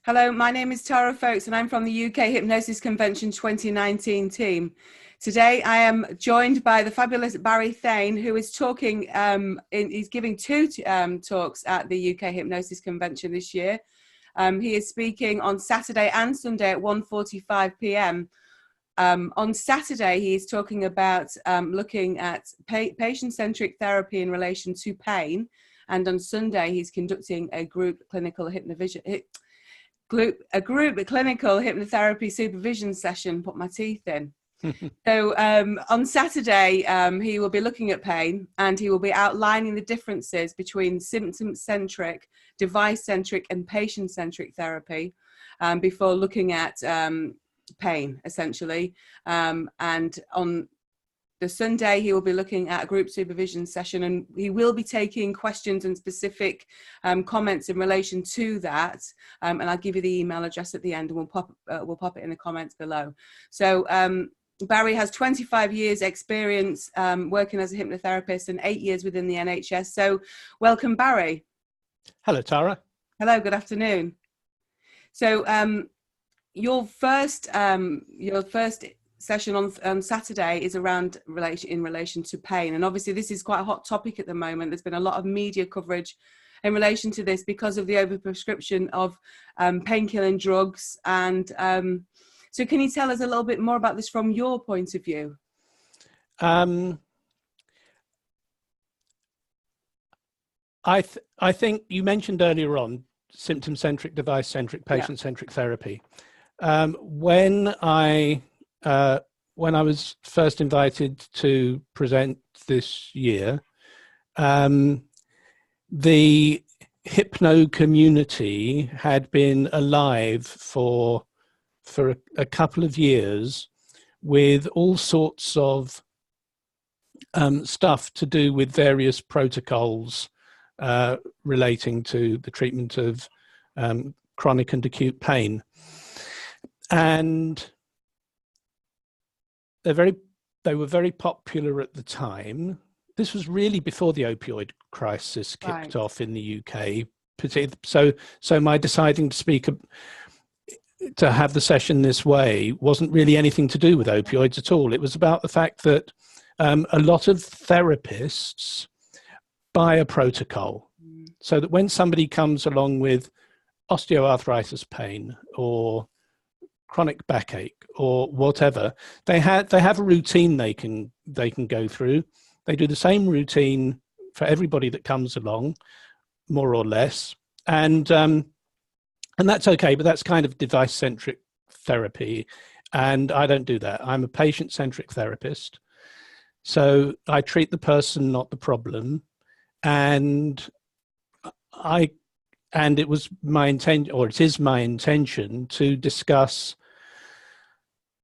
Hello, my name is Tara Folks and I'm from the UK Hypnosis Convention 2019 team. Today I am joined by the fabulous Barry Thain, who is talking, he's giving two talks at the UK Hypnosis Convention this year. He is speaking on Saturday and Sunday at 1:45 p.m. On Saturday, he is talking about looking at patient-centric therapy in relation to pain. And on Sunday, he's conducting a group clinical hypnotherapy supervision session. Put my teeth in. So on Saturday, he will be looking at pain and he will be outlining the differences between symptom-centric, device-centric and patient-centric therapy before looking at pain, essentially. And on the Sunday, he will be looking at a group supervision session, and he will be taking questions and specific comments in relation to that. And I'll give you the email address at the end, and we'll pop it in the comments below. So Barry has 25 years experience working as a hypnotherapist and 8 years within the NHS. So welcome, Barry. Hello, Tara. Hello, good afternoon. So your first session on Saturday is around in relation to pain, and obviously this is quite a hot topic at the moment. There's been a lot of media coverage in relation to this because of the overprescription of painkilling drugs. And so can you tell us a little bit more about this from your point of view? I think you mentioned earlier on symptom-centric, device-centric, patient-centric therapy. When I was first invited to present this year, the hypno community had been alive for a couple of years with all sorts of stuff to do with various protocols relating to the treatment of chronic and acute pain. And they were very popular at the time. This was really before the opioid crisis kicked off in the UK. So my deciding to have the session this way wasn't really anything to do with opioids at all. It was about the fact that a lot of therapists buy a protocol, so that when somebody comes along with osteoarthritis pain or chronic backache or whatever, they have a routine they can go through. They do the same routine for everybody that comes along, more or less, and that's okay. But that's kind of device-centric therapy, and I don't do that. I'm a patient-centric therapist, so I treat the person, not the problem, and it was my intention, or it is my intention, to discuss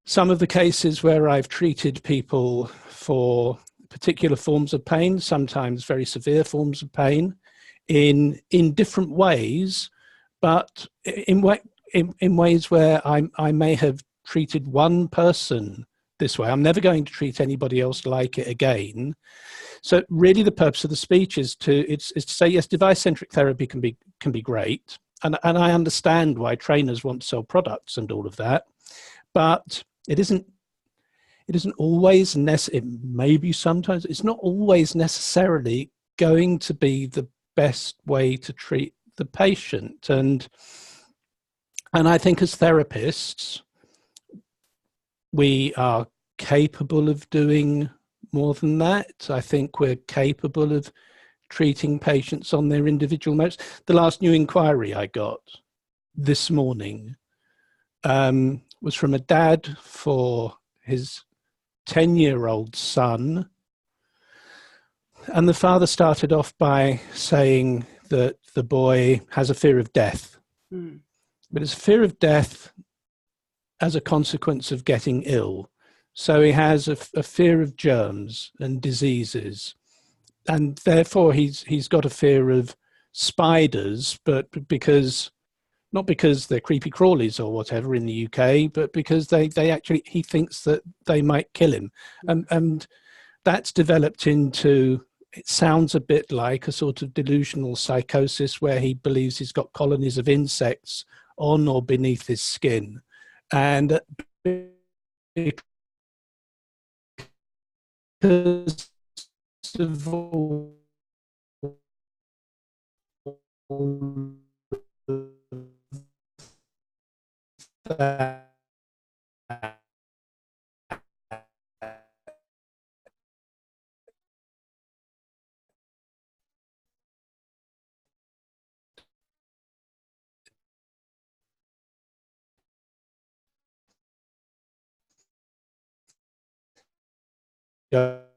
some of the cases where I've treated people for particular forms of pain, sometimes very severe forms of pain, in different ways, but in ways where I may have treated one person this way. I'm never going to treat anybody else like it again. So really the purpose of the speech is to say, yes, device-centric therapy can be great. And I understand why trainers want to sell products and all of that, but it isn't always maybe sometimes it's not always necessarily going to be the best way to treat the patient. And I think as therapists, we are capable of doing more than that. I think we're capable of treating patients on their individual merits. The last new inquiry I got this morning was from a dad for his 10-year-old son. And the father started off by saying that the boy has a fear of death. But it's a fear of death as a consequence of getting ill. So he has a fear of germs and diseases. And therefore he's got a fear of spiders, but not because they're creepy crawlies or whatever in the UK, but because he thinks that they might kill him. And that's developed into, it sounds a bit like a sort of delusional psychosis where he believes he's got colonies of insects on or beneath his skin. And because of all that, no,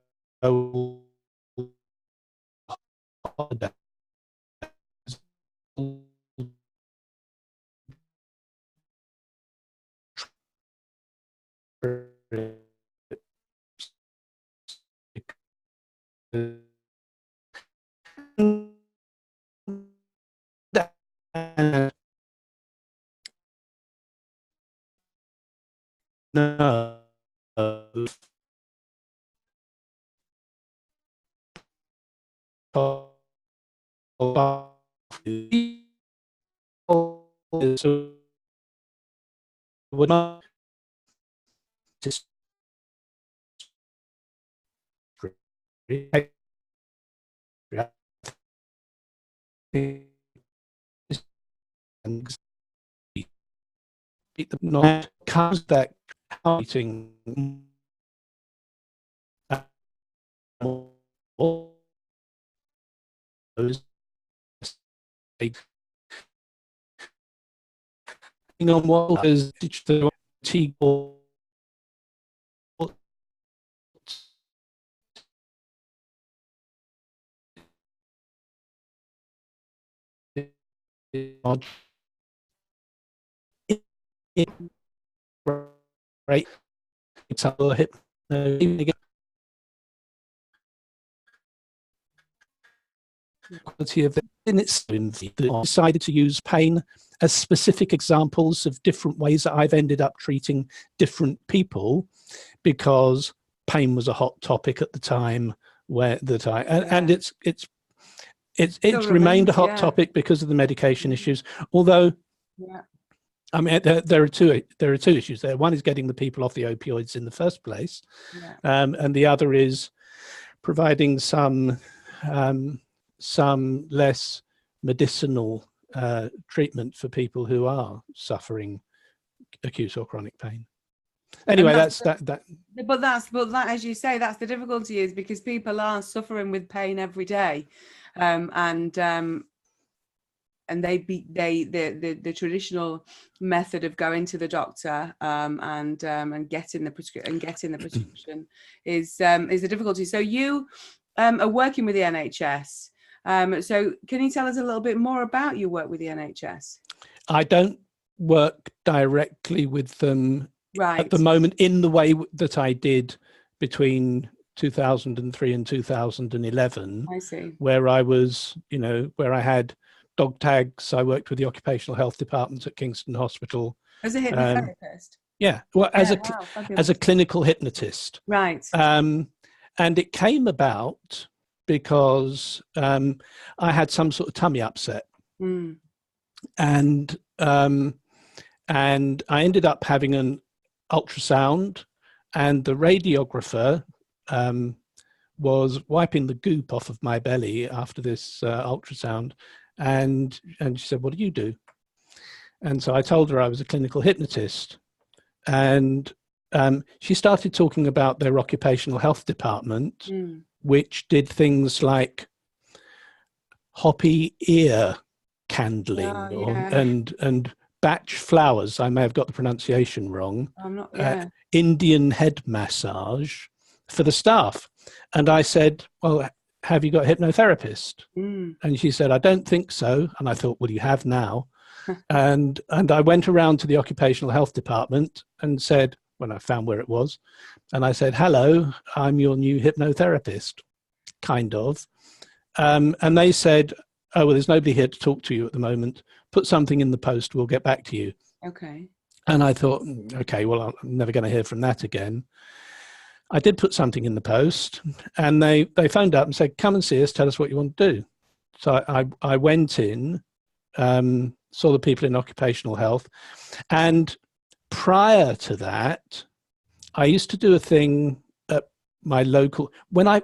would not just not comes that eating on what is digital right, it's a hypno quality of it in its decided to use pain as specific examples of different ways that I've ended up treating different people, because pain was a hot topic at the time and it's remained a hot topic because of the medication issues, although I mean, there are two issues there. One is getting the people off the opioids in the first place, and the other is providing some less medicinal treatment for people who are suffering acute or chronic pain. Anyway, that's that. But that, as you say, that's the difficulty, is because people are suffering with pain every day, and the traditional method of going to the doctor and getting the prescription is the difficulty. So you are working with the NHS. So can you tell us a little bit more about your work with the NHS? I don't work directly with them at the moment in the way that I did between 2003 and 2011. I see. Where I was, where I had dog tags. I worked with the occupational health department at Kingston Hospital. As a hypnotherapist? As a clinical hypnotist. Right. And it came about because I had some sort of tummy upset. And I ended up having an ultrasound, and the radiographer was wiping the goop off of my belly after this ultrasound. And she said, "What do you do?" And so I told her I was a clinical hypnotist. And she started talking about their occupational health department, which did things like hoppy ear candling and batch flowers. I may have got the pronunciation wrong. Indian head massage for the staff. And I said, "Well, have you got a hypnotherapist?" And she said, "I don't think so." And I thought, well, you have now. and I went around to the occupational health department and said, when I found where it was, and I said, "Hello, I'm your new hypnotherapist," kind of. And they said, "Oh, well, there's nobody here to talk to you at the moment. Put something in the post, we'll get back to you." Okay. And I thought, okay, well, I'm never going to hear from that again. I did put something in the post, and they phoned up and said, "Come and see us, tell us what you want to do." So I went in, saw the people in occupational health. And prior to that, I used to do a thing at my local, when I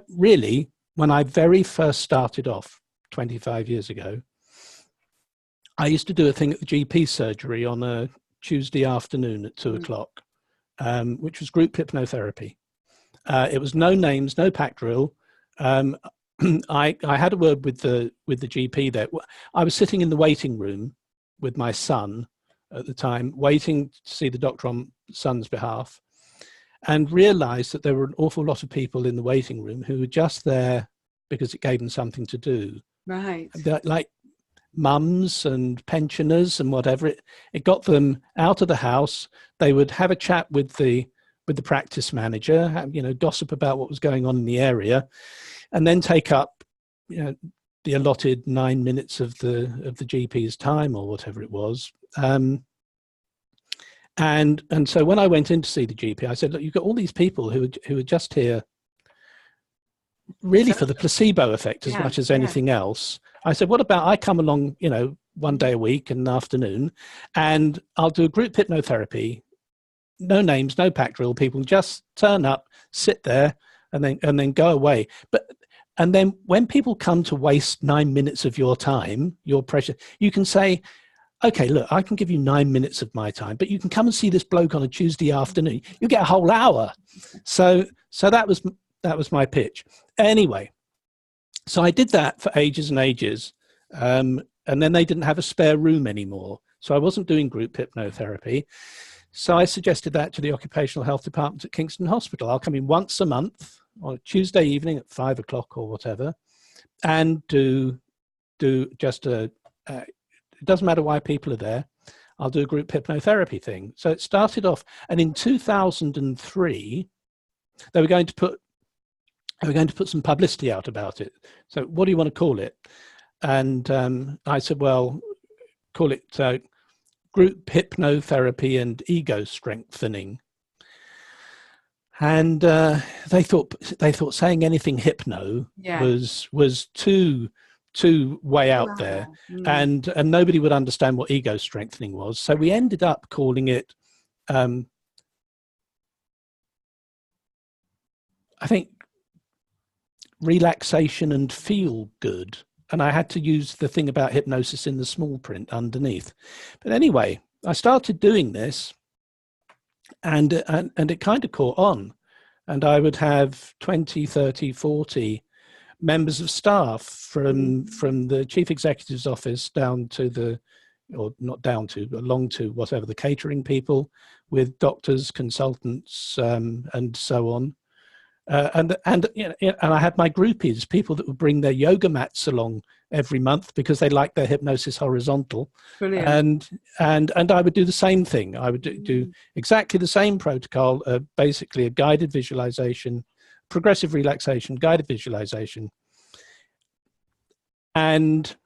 very first started off 25 years ago, I used to do a thing at the GP surgery on a Tuesday afternoon at 2:00, which was group hypnotherapy. It was no names, no pack drill. I had a word with the GP there. I was sitting in the waiting room with my son at the time, waiting to see the doctor on son's behalf, and realized that there were an awful lot of people in the waiting room who were just there because it gave them something to do. Right. Like mums and pensioners and whatever. It got them out of the house. They would have a chat with the practice manager, gossip about what was going on in the area, and then take up, the allotted 9 minutes of the GP's time or whatever it was. And so when I went in to see the GP, I said, look, you've got all these people who are just here really for the placebo effect as much as anything else. I said, what about I come along, one day a week in an afternoon, and I'll do a group hypnotherapy, no names, no pack drill, people just turn up, sit there, and then go away. And then when people come to waste 9 minutes of your time, your pressure, you can say, okay, look, I can give you 9 minutes of my time, but you can come and see this bloke on a Tuesday afternoon. You get a whole hour. So that was my pitch. Anyway, so I did that for ages and ages. And then they didn't have a spare room anymore. So I wasn't doing group hypnotherapy. So I suggested that to the occupational health department at Kingston Hospital. I'll come in once a month on a Tuesday evening at 5:00 or whatever, and do just it doesn't matter why people are there. I'll do a group hypnotherapy thing. So it started off, and in 2003, they were going to put some publicity out about it. So what do you want to call it? And I said, well, call it group hypnotherapy and ego strengthening. And they thought saying anything hypno was too way out there, and nobody would understand what ego strengthening was. So we ended up calling it, I think, relaxation and feel good. And I had to use the thing about hypnosis in the small print underneath. But anyway, I started doing this, and it kind of caught on. And I would have 20, 30, 40 members of staff from the chief executive's office down to along to whatever, the catering people, with doctors, consultants, and so on. And I had my groupies, people that would bring their yoga mats along every month because they like their hypnosis horizontal. Brilliant. And I would do the same thing. I would do exactly the same protocol, basically a guided visualization, progressive relaxation, guided visualization. And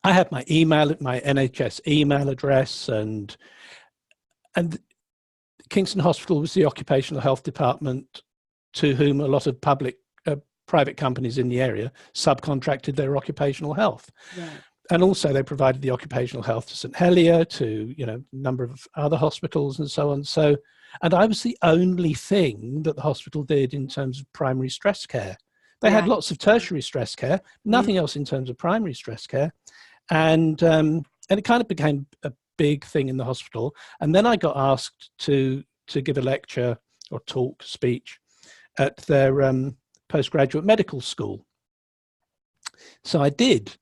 I had my NHS email address, and Kingston Hospital was the occupational health department to whom a lot of private companies in the area subcontracted their occupational health. Right. And also they provided the occupational health to St Helier, to a number of other hospitals and so on. So, and I was the only thing that the hospital did in terms of primary stress care. They had lots of tertiary stress care, nothing else in terms of primary stress care. And it kind of became a big thing in the hospital. And then I got asked to give a lecture or speech at their postgraduate medical school. So I did,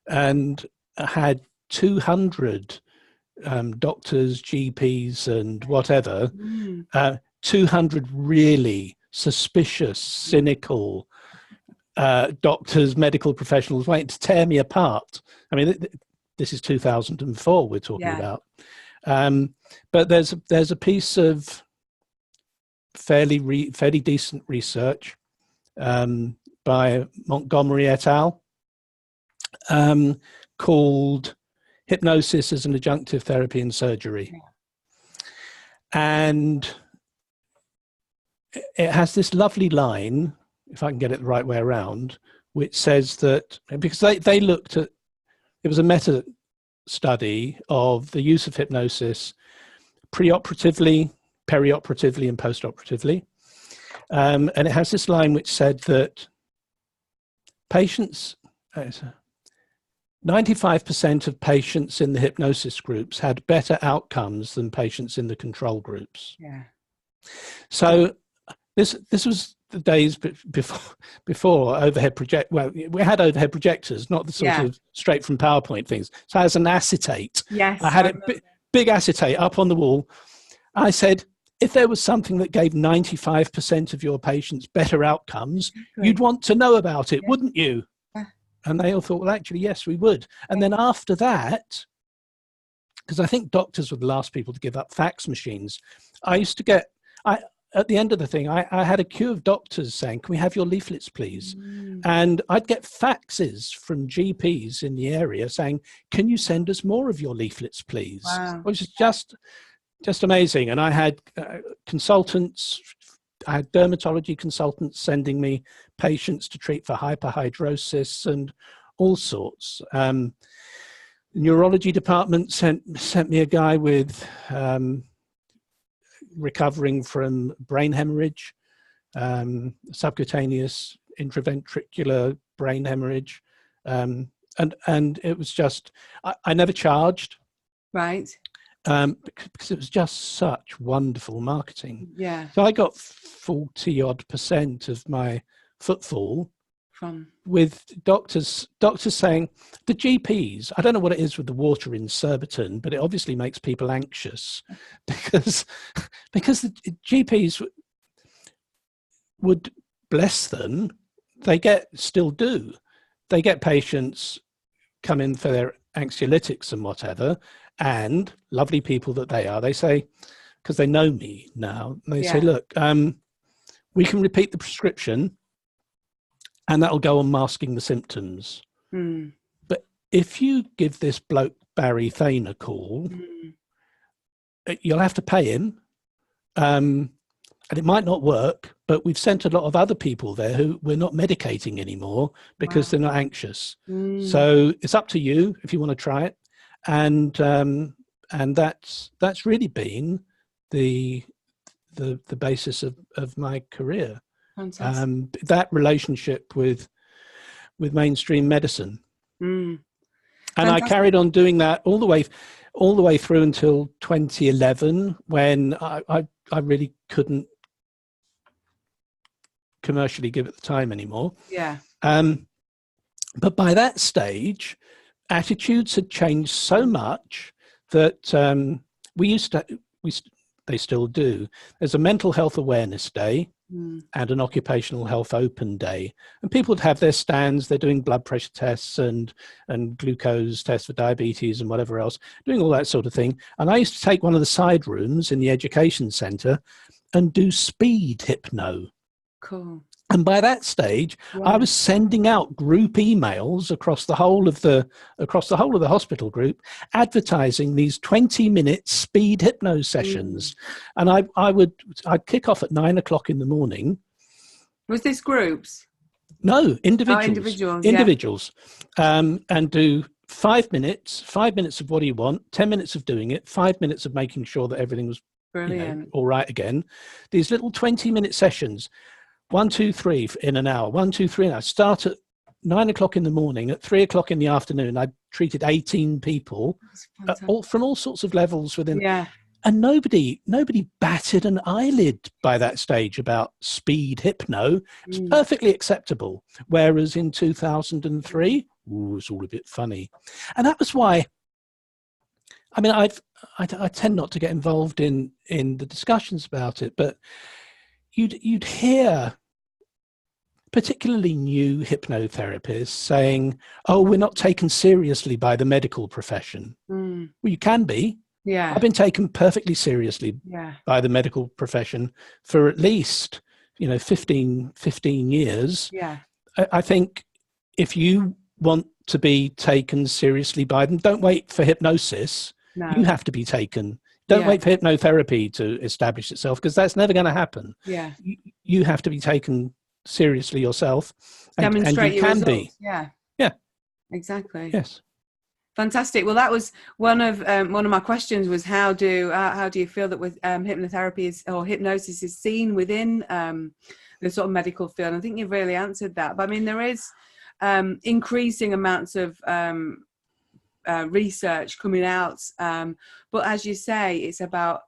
and I had 200 doctors, GPs, and whatever, 200 really suspicious, cynical doctors, medical professionals waiting to tear me apart. I mean, this is 2004 we're talking about. But there's a piece of fairly decent research by Montgomery et al. Called Hypnosis as an Adjunctive Therapy in Surgery. And it has this lovely line, if I can get it the right way around, which says that, because they looked at, it was a study of the use of hypnosis preoperatively, perioperatively, and postoperatively. And it has this line which said that patients, 95% of patients in the hypnosis groups had better outcomes than patients in the control groups. Yeah. So this was the days before overhead project. Well, we had overhead projectors, not the sort of straight from PowerPoint things. So as an acetate, yes, I had a big acetate up on the wall. I said, if there was something that gave 95% of your patients better outcomes, you'd want to know about it, wouldn't you? Yeah. And they all thought, well, actually, yes, we would. And then after that, because I think doctors were the last people to give up fax machines, I used to get, at the end of the thing, I had a queue of doctors saying, can we have your leaflets, please? And I'd get faxes from GPs in the area saying, can you send us more of your leaflets, please? Wow. Which is just amazing. And I had consultants, I had dermatology consultants sending me patients to treat for hyperhidrosis and all sorts. Neurology department sent me a guy with recovering from brain hemorrhage, subcutaneous intraventricular brain hemorrhage. And it was just, I never charged. Right. Because it was just such wonderful marketing. Yeah. So I got 40% of my footfall from with doctors saying, the GPs, I don't know what it is with the water in Surbiton, but it obviously makes people anxious because the GPs would, bless them, they still do. They get patients come in for their anxiolytics and whatever, and lovely people that they are, they say, because they know me now, they say, look, we can repeat the prescription and that'll go on masking the symptoms. But if you give this bloke Barry Thain a call, you'll have to pay him, and it might not work, but we've sent a lot of other people there who we're not medicating anymore because they're not anxious. So it's up to you if you want to try it. And that's really been the basis of my career. That relationship with mainstream medicine, and I carried on doing that all the way through until 2011, when I really couldn't commercially give it the time anymore. Yeah. But by that stage, attitudes had changed so much that they still do. There's a mental health awareness day and an occupational health open day, and people would have their stands. They're doing blood pressure tests and glucose tests for diabetes and whatever else, doing all that sort of thing. And I used to take one of the side rooms in the education centre and do speed hypno. Cool. And by that stage, I was sending out group emails across the whole of the hospital group, advertising these 20-minute speed hypno sessions. And I'd kick off at 9 o'clock in the morning. Was this groups? No, individuals. Individuals. And do 5 minutes of what do you want, 10 minutes of doing it, 5 minutes of making sure that everything was all right again. These little 20-minute sessions. 1, 2, 3 in an hour, 1, 2, 3. And I start at 9 o'clock in the morning. At 3 o'clock in the afternoon, I treated 18 people, from all sorts of levels within. Yeah. And nobody batted an eyelid by that stage about speed hypno. It was perfectly acceptable. Whereas in 2003, it's all a bit funny. And that was why, I mean, I tend not to get involved in the discussions about it, but you'd hear particularly new hypnotherapists saying, oh, we're not taken seriously by the medical profession. Well, you can be. Yeah. I've been taken perfectly seriously by the medical profession for at least, 15 years. Yeah. I think if you want to be taken seriously by them, don't wait for hypnosis. No. You have to be taken. Don't wait for hypnotherapy to establish itself, because that's never going to happen. Yeah. You have to be taken seriously yourself. Demonstrate and you your can results. be. Yeah. Yeah. Exactly. Yes. Fantastic. Well, that was one of my questions was how do you feel that with hypnotherapy or hypnosis is seen within the sort of medical field? And I think you've really answered that. But I mean, there is increasing amounts of research coming out, but as you say, it's about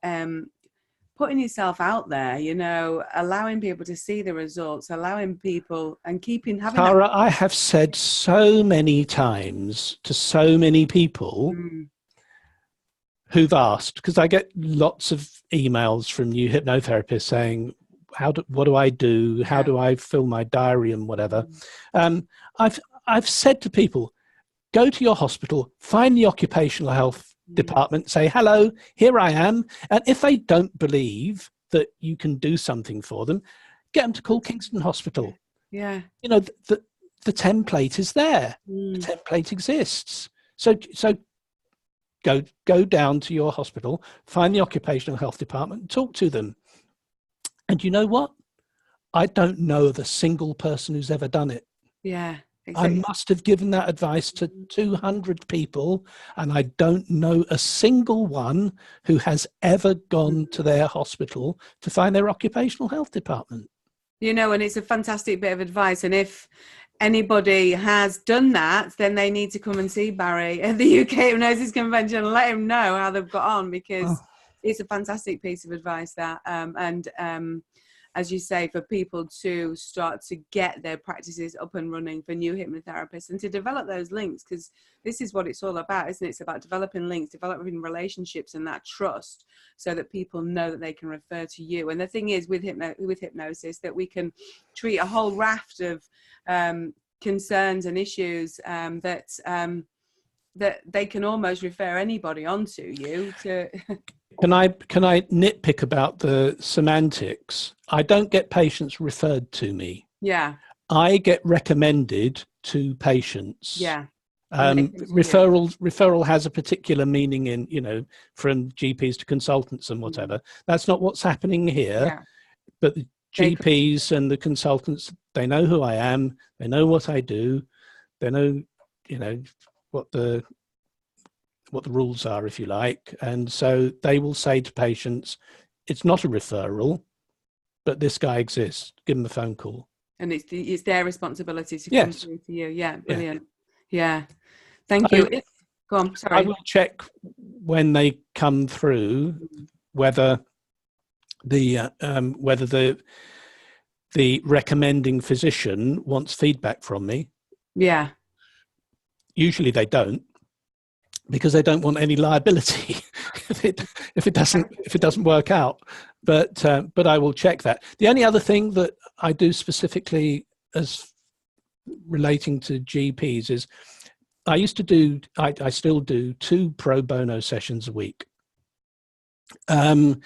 putting yourself out there, you know, allowing people to see the results, allowing people and having Tara, I have said so many times to so many people who've asked, because I get lots of emails from new hypnotherapists saying, what do I do? How do I fill my diary and whatever? I've said to people, go to your hospital, find the occupational health department, say, hello, here I am. And if they don't believe that you can do something for them, get them to call Kingston Hospital. Yeah. You know, the template is there. The template exists. So go down to your hospital, find the occupational health department, and talk to them. And you know what? I don't know of a single person who's ever done it. Yeah. Exactly. I must have given that advice to 200 people, and I don't know a single one who has ever gone to their hospital to find their occupational health department. You know, and it's a fantastic bit of advice. And if anybody has done that, then they need to come and see Barry at the UK Hypnosis Convention and let him know how they've got on, because it's a fantastic piece of advice that, as you say, for people to start to get their practices up and running for new hypnotherapists and to develop those links, because this is what it's all about, isn't it? It's about developing links, developing relationships and that trust so that people know that they can refer to you. And the thing is with hypnosis that we can treat a whole raft of concerns and issues that they can almost refer anybody onto you to. Can I nitpick about the semantics? I don't get patients referred to me. Yeah. I get recommended to patients. Yeah. Referral has a particular meaning in, you know, from GPs to consultants and whatever. That's not what's happening here. Yeah. But the GPs and the consultants, they know who I am. They know what I do. They know, you know, what the rules are, if you like. And so they will say to patients, it's not a referral, but this guy exists. Give him a phone call. And it's their responsibility to come through to you. Yeah, brilliant. Yeah. Thank you. Go on, sorry. I will check when they come through whether the recommending physician wants feedback from me. Yeah. Usually they don't, because they don't want any liability if it doesn't work out. But I will check that. The only other thing that I do specifically as relating to GPs is I still do 2 pro bono sessions a week. And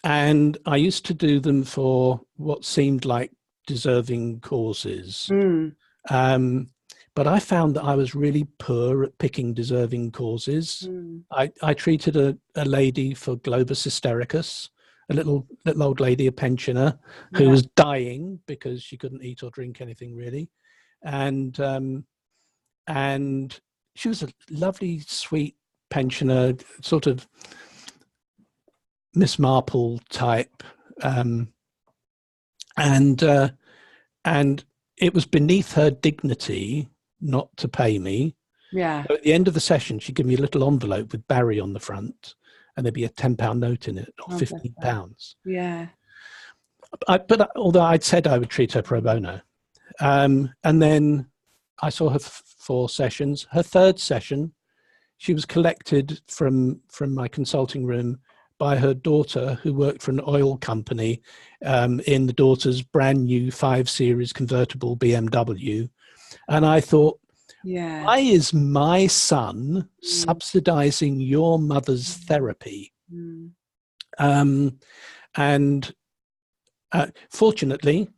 I used to do them for what seemed like deserving causes. But I found that I was really poor at picking deserving causes. I treated a lady for globus hystericus, a little old lady, a pensioner, who was dying because she couldn't eat or drink anything really. And she was a lovely, sweet pensioner, sort of Miss Marple type. And it was beneath her dignity not to pay me. Yeah. So at the end of the session, she'd give me a little envelope with Barry on the front, and there'd be a £10 note in it, or £15. Yeah. But although I'd said I would treat her pro bono, and then I saw her 4 sessions. Her 3rd session, she was collected from my consulting room by her daughter, who worked for an oil company, in the daughter's brand new 5 Series convertible BMW. And I thought, why is my son subsidizing your mother's therapy? Fortunately,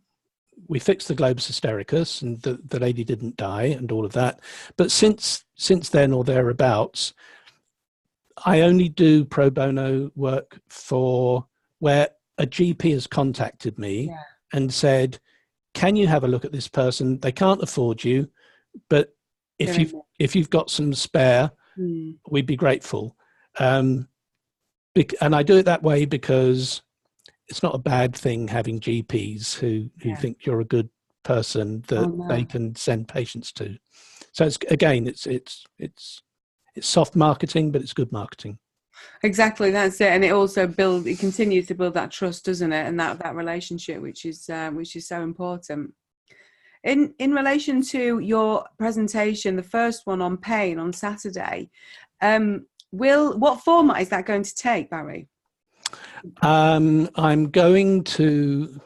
we fixed the globus hystericus and the lady didn't die and all of that. But since then or thereabouts, I only do pro bono work for where a GP has contacted me and said, can you have a look at this person? They can't afford you, but if you've got some spare, we'd be grateful. And I do it that way because it's not a bad thing having GPs who think you're a good person that they can send patients to. So it's soft marketing, but it's good marketing. Exactly, that's it. And it also it continues to build that trust, doesn't it? And that relationship, which is so important. In relation to your presentation, the first one on pain on Saturday, what format is that going to take, Barry? I'm going to.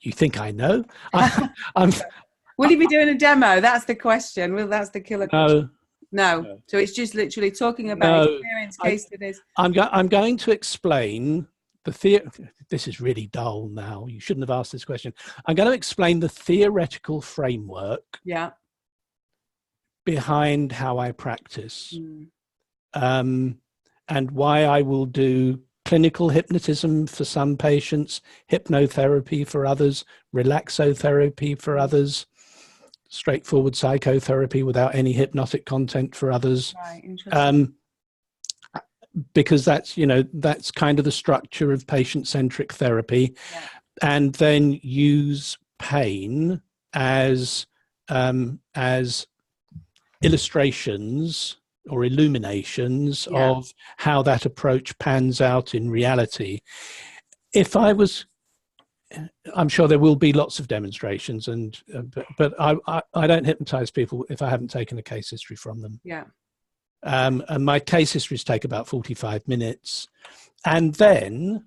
You think I know? Will you be doing a demo? That's the question. Well, that's the killer question. No. So it's just literally talking about experience, case studies. I'm going to explain the theory. This is really dull now. You shouldn't have asked this question. I'm going to explain the theoretical framework behind how I practice, and why I will do clinical hypnotism for some patients, hypnotherapy for others, relaxotherapy for others, straightforward psychotherapy without any hypnotic content for others. Right, interesting. Because that's kind of the structure of patient-centric therapy. And then use pain as illustrations or illuminations of how that approach pans out in reality. I'm sure there will be lots of demonstrations, but I don't hypnotize people if I haven't taken a case history from them. And my case histories take about 45 minutes. And then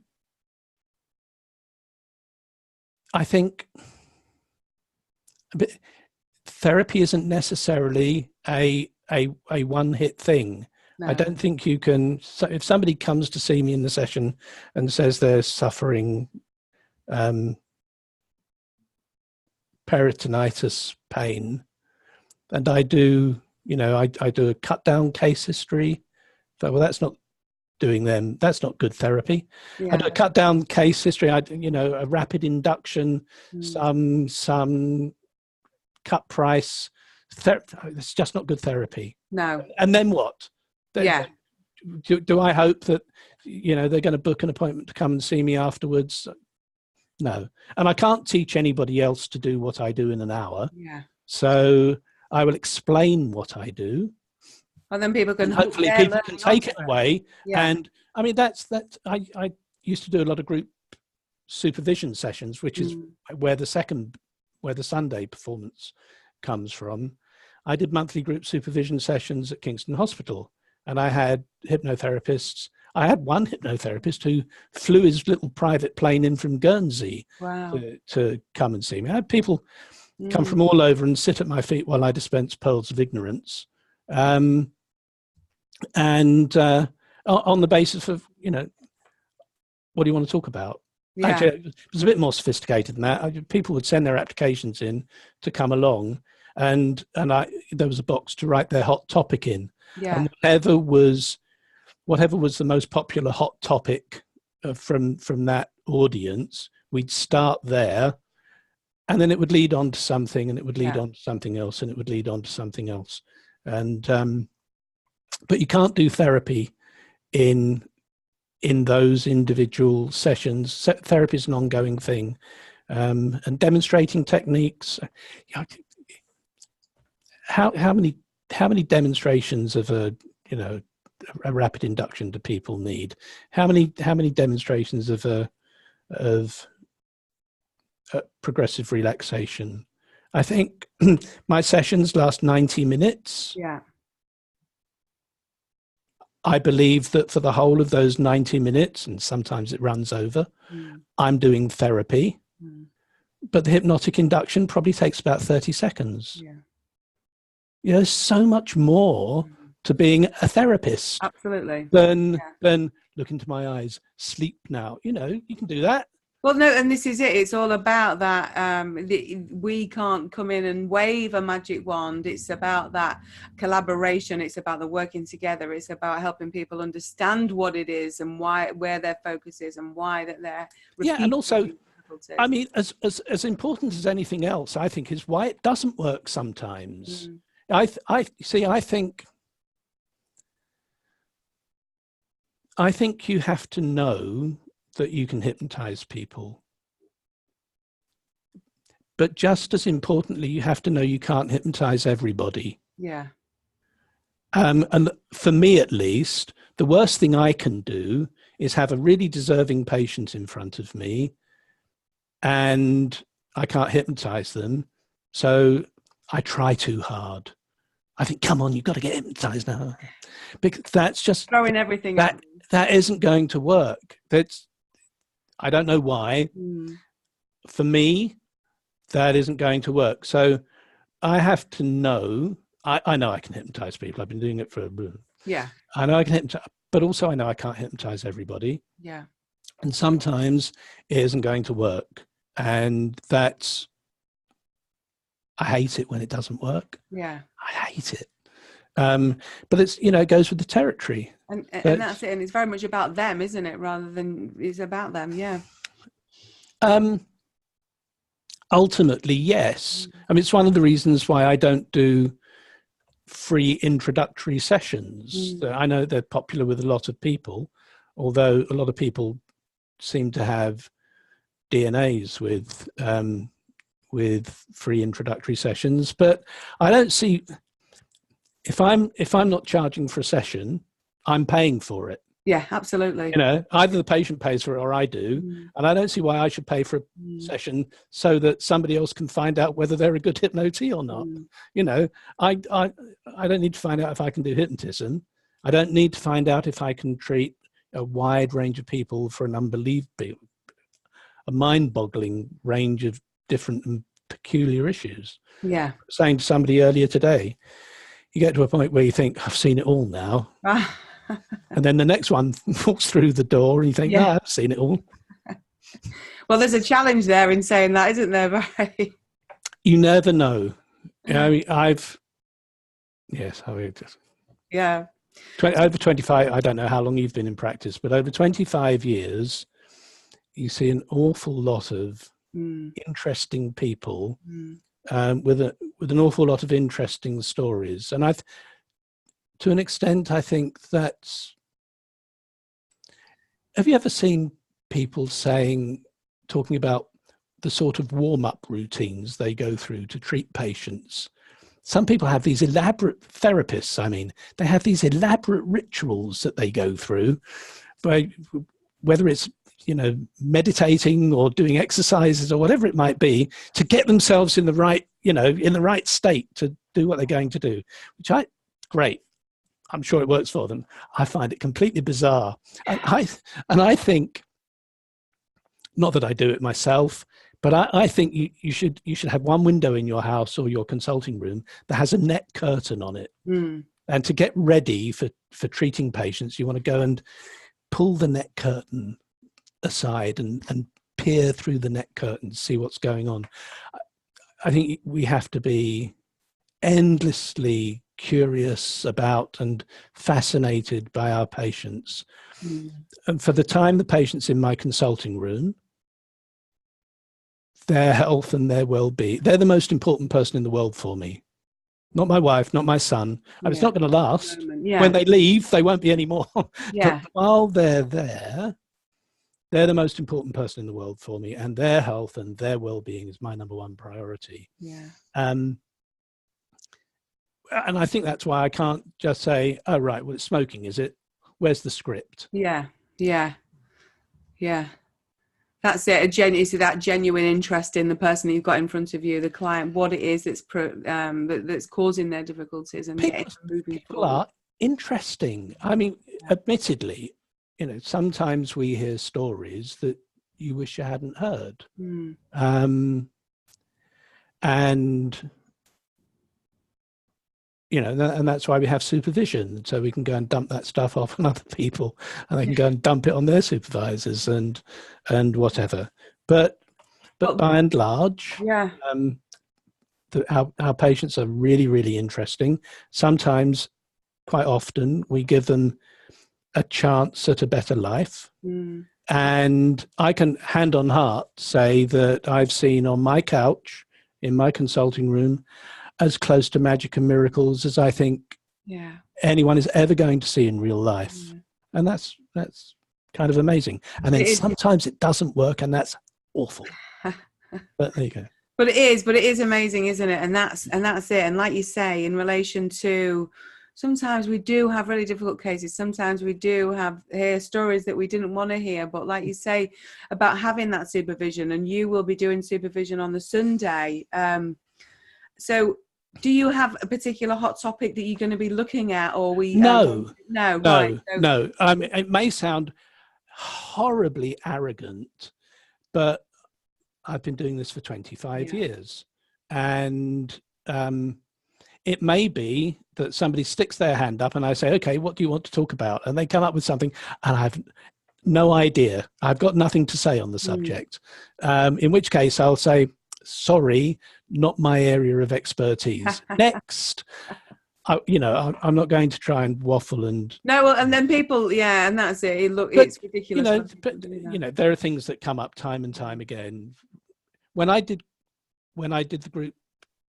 I think therapy isn't necessarily a one-hit thing. No. I don't think you can. So if somebody comes to see me in the session and says they're suffering peritonitis pain, and I do a cut down case history. So, well, that's not that's not good therapy. I do a cut down case history. A rapid induction, some cut price. It's just not good therapy. No. And then what? Do I hope that they're going to book an appointment to come and see me afterwards? No. And I can't teach anybody else to do what I do in an hour. So I will explain what I do. And then people can hopefully people can take it away. And I mean that's I used to do a lot of group supervision sessions, which is where the Sunday performance comes from. I did monthly group supervision sessions at Kingston Hospital, and I had hypnotherapists. I had one hypnotherapist who flew his little private plane in from Guernsey to come and see me. I had people come from all over and sit at my feet while I dispense pearls of ignorance. And on the basis of, what do you want to talk about? Actually, it was a bit more sophisticated than that. People would send their applications in to come along, and there was a box to write their hot topic in. And whatever was the most popular hot topic from that audience, we'd start there, and then it would lead on to something, and it would lead on to something else, and it would lead on to something else. And but you can't do therapy in those individual sessions. Therapy is an ongoing thing, and demonstrating techniques. How many demonstrations of a rapid induction do people need? How many demonstrations of progressive relaxation? I think my sessions last 90 minutes. I believe that for the whole of those 90 minutes, and sometimes it runs over, I'm doing therapy. But the hypnotic induction probably takes about 30 seconds. There's so much more to being a therapist. Absolutely. Than look into my eyes, sleep now. You can do that. Well, no, and this is it. It's all about that. We can't come in and wave a magic wand. It's about that collaboration. It's about the working together. It's about helping people understand what it is and where their focus is and why that they're and also, I mean, as important as anything else, I think, is why it doesn't work sometimes. I think I think you have to know that you can hypnotize people. But just as importantly, you have to know you can't hypnotize everybody. Yeah. And for me, at least, the worst thing I can do is have a really deserving patient in front of me and I can't hypnotize them. So I try too hard. I think, come on, you've got to get hypnotized now. Because that's just throwing everything that isn't going to work. I don't know why. For me, that isn't going to work. So I have to know, I know I can hypnotize people. I've been doing it for I know I can hypnotize, but also I know I can't hypnotize everybody. Yeah. And sometimes it isn't going to work. And I hate it when it doesn't work. Yeah. I hate it. But it's, it goes with the territory. And that's it. And it's very much about them, isn't it? Rather than it's about them. Yeah. Ultimately, yes. I mean, it's one of the reasons why I don't do free introductory sessions. I know they're popular with a lot of people, although a lot of people seem to have DNAs with free introductory sessions. But I don't see, if I'm not charging for a session, I'm paying for it. Yeah, absolutely. Either the patient pays for it or I do. And I don't see why I should pay for a session so that somebody else can find out whether they're a good hypnotist or not. I don't need to find out if I can do hypnotism. I don't need to find out if I can treat a wide range of people for a mind-boggling range of different and peculiar issues. Yeah. Saying to somebody earlier today, you get to a point where you think, I've seen it all now. And then the next one walks through the door and you think, no, I've seen it all. Well, there's a challenge there in saying that, isn't there, Barry? You never know. Over 25, I don't know how long you've been in practice, but over 25 years, you see an awful lot of interesting people with an awful lot of interesting stories. And to an extent, I think have you ever seen people talking about the sort of warm-up routines they go through to treat patients? Some people have these elaborate therapists. I mean, they have these elaborate rituals that they go through, whether it's, meditating or doing exercises or whatever it might be, to get themselves in the right, in the right state to do what they're going to do, great. I'm sure it works for them. I find it completely bizarre. And I think, not that I do it myself, but I think you should have one window in your house or your consulting room that has a net curtain on it. And to get ready for treating patients, you want to go and pull the net curtain aside and peer through the net curtain to see what's going on. I think we have to be endlessly curious about and fascinated by our patients. And for the time the patient's in my consulting room, their health and their well-being, they're the most important person in the world for me. Not my wife, not my son. It's not going to last. When they leave, they won't be anymore. But while they're there, they're the most important person in the world for me, and their health and their well-being is my number one priority. And I think that's why I can't just say, oh, right, well, it's smoking, is it? Where's the script? Yeah. That's it. It's that genuine interest in the person that you've got in front of you, the client, what it is that's causing their difficulties, and people are interesting. I mean, admittedly, sometimes we hear stories that you wish you hadn't heard, and and that's why we have supervision, so we can go and dump that stuff off on other people, and they can go and dump it on their supervisors and whatever. But by and large, our patients are really, really interesting. Sometimes, quite often, we give them a chance at a better life. And I can, hand on heart, say that I've seen on my couch in my consulting room as close to magic and miracles as I think anyone is ever going to see in real life. And that's That's kind of amazing. And then sometimes it doesn't work, and that's awful. But there you go. But it is amazing, isn't it? And that's it. And like you say, in relation to, sometimes we do have really difficult cases. Sometimes we do hear stories that we didn't want to hear. But like you say about having that supervision, and you will be doing supervision on the Sunday. So do you have a particular hot topic that you're going to be looking at, or No. Right. No. It may sound horribly arrogant, but I've been doing this for 25 years, and it may be that somebody sticks their hand up and I say, okay, what do you want to talk about? And they come up with something and I have no idea. I've got nothing to say on the subject. In which case I'll say, sorry, not my area of expertise. Next. I'm not going to try and waffle and no. Well, and then people, and that's it. It's ridiculous. There are things that come up time and time again. When I did the group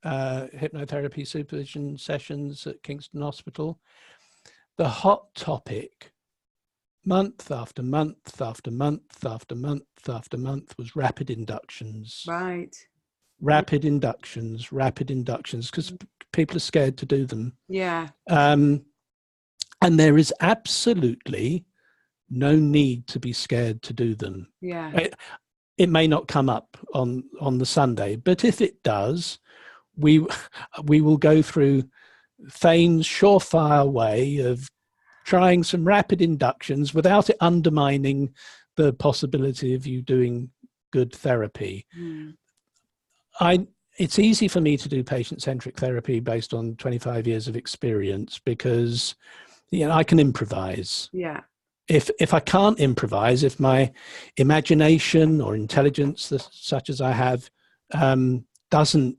hypnotherapy supervision sessions at Kingston Hospital, the hot topic, month after month after month after month after month, was rapid inductions. Right. Rapid inductions, because people are scared to do them. Yeah. And there is absolutely no need to be scared to do them. Yeah. It may not come up on the Sunday, but if it does, we will go through Thain's surefire way of trying some rapid inductions without it undermining the possibility of you doing good therapy. It's easy for me to do patient-centric therapy based on 25 years of experience because, I can improvise. Yeah. If I can't improvise, if my imagination or intelligence, such as I have, doesn't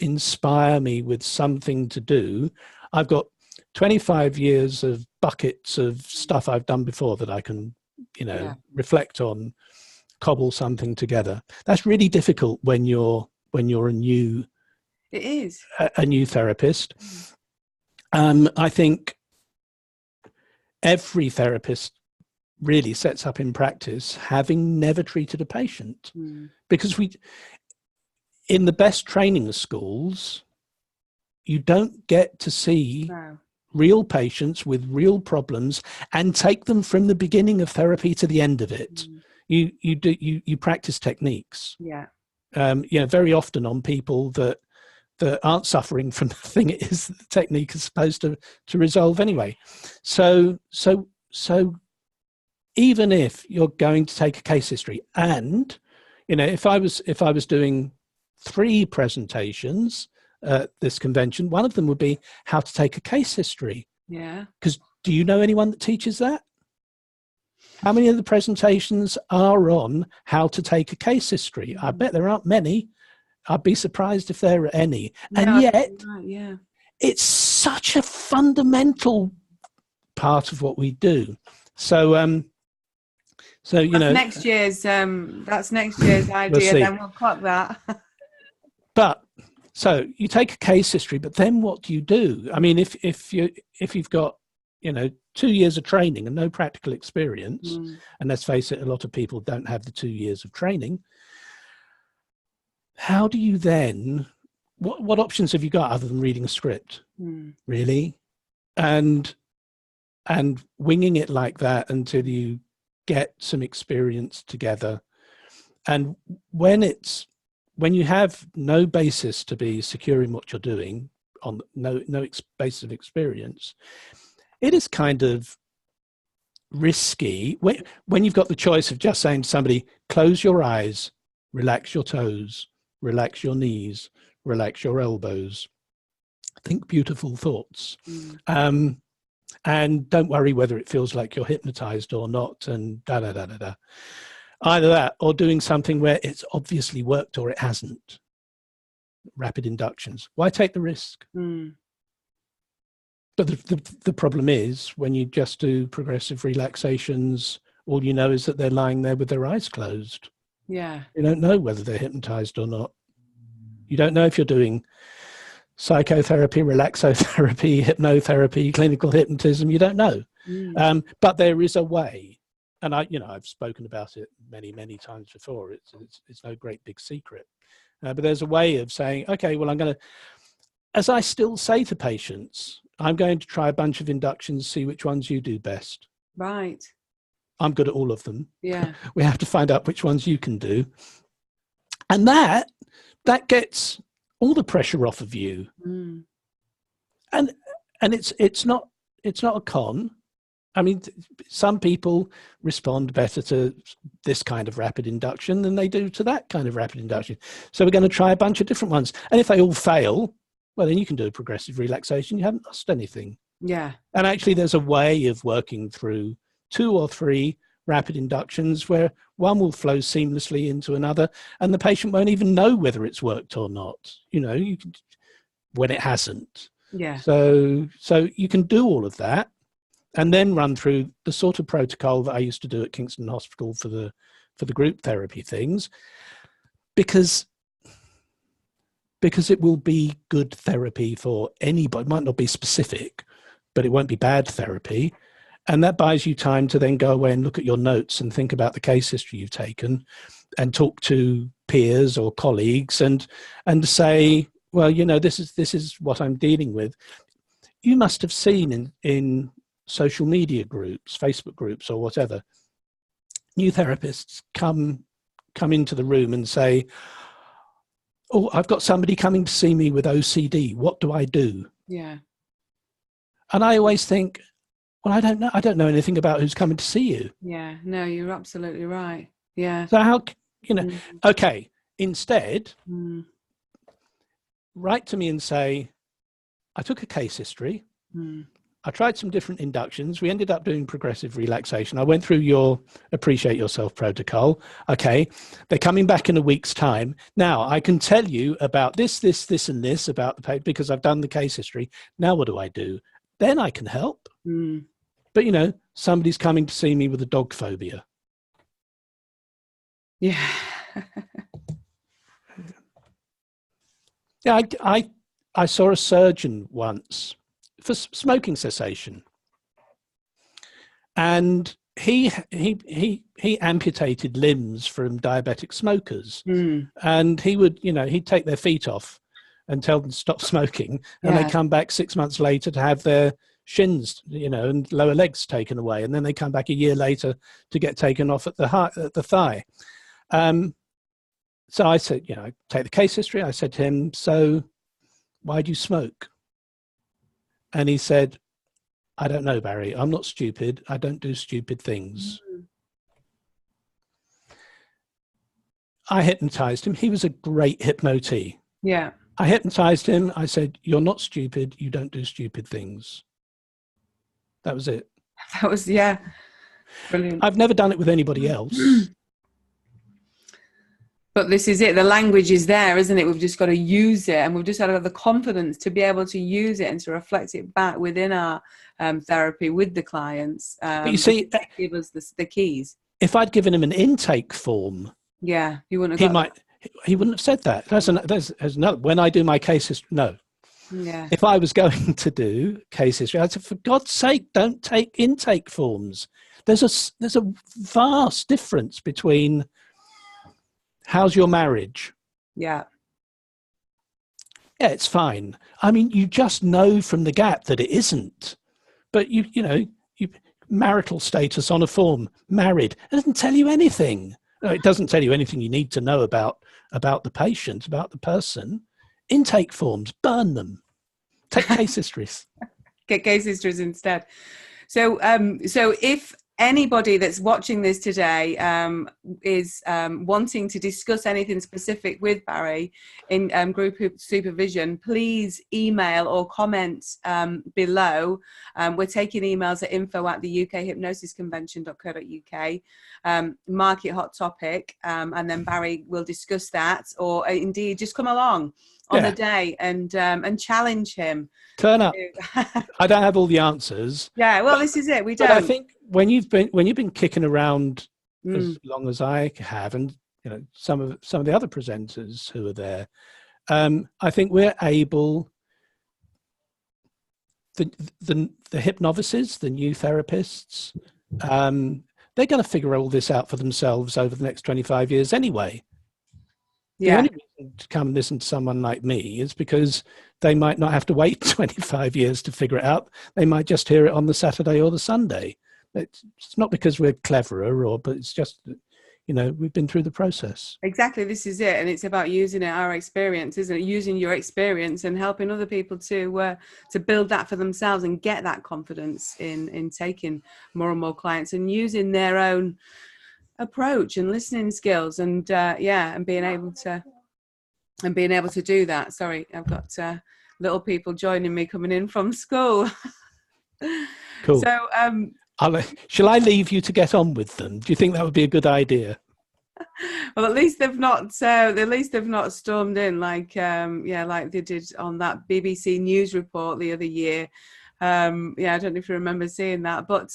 inspire me with something to do, I've got 25 years of buckets of stuff I've done before that I can, reflect on, cobble something together. That's really difficult when you're a new therapist. I think every therapist really sets up in practice having never treated a patient, because in the best training schools, you don't get to see real patients with real problems and take them from the beginning of therapy to the end of it. You practice techniques. Very often on people that aren't suffering from the thing it is that the technique is supposed to resolve anyway. So even if you're going to take a case history, and if I was doing 3 presentations at this convention, one of them would be how to take a case history. Yeah. Because do you know anyone that teaches that? How many of the presentations are on how to take a case history? I bet there aren't many. I'd be surprised if there are any. And yet, it's such a fundamental part of what we do. So next year's idea. Then we'll clock that. But so you take a case history, but then what do you do? I mean, if you've got 2 years of training and no practical experience, and let's face it, a lot of people don't have the 2 years of training. How do you then? What options have you got other than reading a script? Really, and winging it like that until you get some experience together. And when you have no basis to be secure in what you're doing, on no basis of experience, it is kind of risky when you've got the choice of just saying to somebody, close your eyes, relax your toes, relax your knees, relax your elbows, think beautiful thoughts, and don't worry whether it feels like you're hypnotized or not, and da-da-da-da-da. Either that or doing something where it's obviously worked or it hasn't. Rapid inductions. Why take the risk? But the problem is when you just do progressive relaxations, all you know is that they're lying there with their eyes closed. Yeah. You don't know whether they're hypnotized or not. You don't know if you're doing psychotherapy, relaxotherapy, hypnotherapy, clinical hypnotism. You don't know. But there is a way. and I've spoken about it many, many times before. It's no great big secret. But there's a way of saying, okay, well, I'm going to, as I still say to patients, I'm going to try a bunch of inductions, see which ones you do best. Right. I'm good at all of them. Yeah. We have to find out which ones you can do. And that gets all the pressure off of you. Mm. And it's not a con. I mean, some people respond better to this kind of rapid induction than they do to that kind of rapid induction. So we're going to try a bunch of different ones. And if they all fail, well, then you can do a progressive relaxation. You haven't lost anything. Yeah. And actually, there's a way of working through 2 or 3 rapid inductions where one will flow seamlessly into another, and the patient won't even know whether it's worked or not, you can, when it hasn't. Yeah. So you can do all of that and then run through the sort of protocol that I used to do at Kingston Hospital for the group therapy things, because it will be good therapy for anybody. It might not be specific, but it won't be bad therapy. And that buys you time to then go away and look at your notes and think about the case history you've taken and talk to peers or colleagues and say, well, this is what I'm dealing with. You must have seen in social media groups, Facebook groups or whatever, new therapists come into the room and say, oh, I've got somebody coming to see me with OCD. What do I do? Yeah. And I always think, well, I don't know. I don't know anything about who's coming to see you. Yeah. No, you're absolutely right. Yeah. So how, okay, instead, write to me and say, I took a case history. I tried some different inductions. We ended up doing progressive relaxation. I went through your Appreciate Yourself protocol. Okay, they're coming back in a week's time. Now, I can tell you about this, and this about the patient because I've done the case history. Now, what do I do? Then I can help. But, somebody's coming to see me with a dog phobia. Yeah. Yeah, I saw a surgeon once for smoking cessation, and he amputated limbs from diabetic smokers, and he would, he'd take their feet off and tell them to stop smoking, and they come back 6 months later to have their shins, and lower legs taken away, and then they come back a year later to get taken off at the thigh. So I said, take the case history. I said to him, so why do you smoke? And he said, I don't know, Barry. I'm not stupid. I don't do stupid things. I hypnotized him. He was a great hypnotee. Yeah. I hypnotized him. I said, you're not stupid. You don't do stupid things. That was it. That was, yeah. Brilliant. I've never done it with anybody else. But this is it. The language is there, isn't it? We've just got to use it, and we've just got to have the confidence to be able to use it and to reflect it back within our therapy with the clients. But you see, give us the keys. If I'd given him an intake form, yeah, he wouldn't have. He wouldn't have said that. There's another. When I do my case history, no. Yeah. If I was going to do case history, I'd say, for God's sake, don't take intake forms. There's a vast difference between how's your marriage? Yeah. Yeah, it's fine. I mean, you just know from the gap that it isn't. But you marital status on a form, married, it doesn't tell you anything. No, it doesn't tell you anything you need to know about the patient, about the person. Intake forms, burn them. Take case histories. Get case histories instead. So if anybody that's watching this today is wanting to discuss anything specific with Barry in group supervision, please email or comment below. We're taking emails at info@the UKHypnosisconvention.co.uk. Mark it hot topic, and then Barry will discuss that, or indeed just come along on the day and challenge him. Turn up. I don't have all the answers. Yeah, well, this is it. We don't. But I think when you've been kicking around as long as I have, and some of the other presenters who are there, I think we're able. The hypnovices, the new therapists, they're going to figure all this out for themselves over the next 25 years anyway. Yeah. The only reason to come and listen to someone like me is because they might not have to wait 25 years to figure it out. They might just hear it on the Saturday or the Sunday. It's not because we're cleverer, but it's just, you know, we've been through the process. Exactly, this is it, and it's about using our experience, isn't it? Using your experience and helping other people to build that for themselves and get that confidence in taking more and more clients and using their own approach and listening skills and being able to do that. Sorry, I've got little people joining me coming in from school. Cool. So shall I leave you to get on with them? Do you think that would be a good idea? Well, at least they've not stormed in like like they did on that BBC News report the other year. I don't know if you remember seeing that, but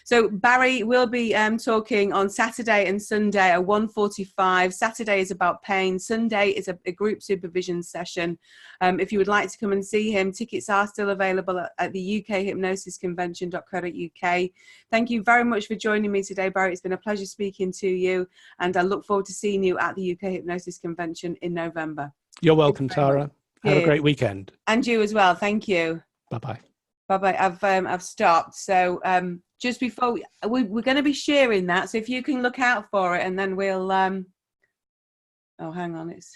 so Barry will be talking on Saturday and Sunday at 1:45. Saturday is about pain. Sunday is a group supervision session. If you would like to come and see him, tickets are still available at the UK Hypnosis Convention.co.uk. Thank you very much for joining me today, Barry. It's been a pleasure speaking to you, and I look forward to seeing you at the UK Hypnosis Convention in November. You're welcome, Tara. Have a great weekend. And you as well. Thank you. Bye-bye. Bye-bye. I've stopped. So just before we're going to be sharing that, so if you can look out for it, and then we'll oh, hang on, it's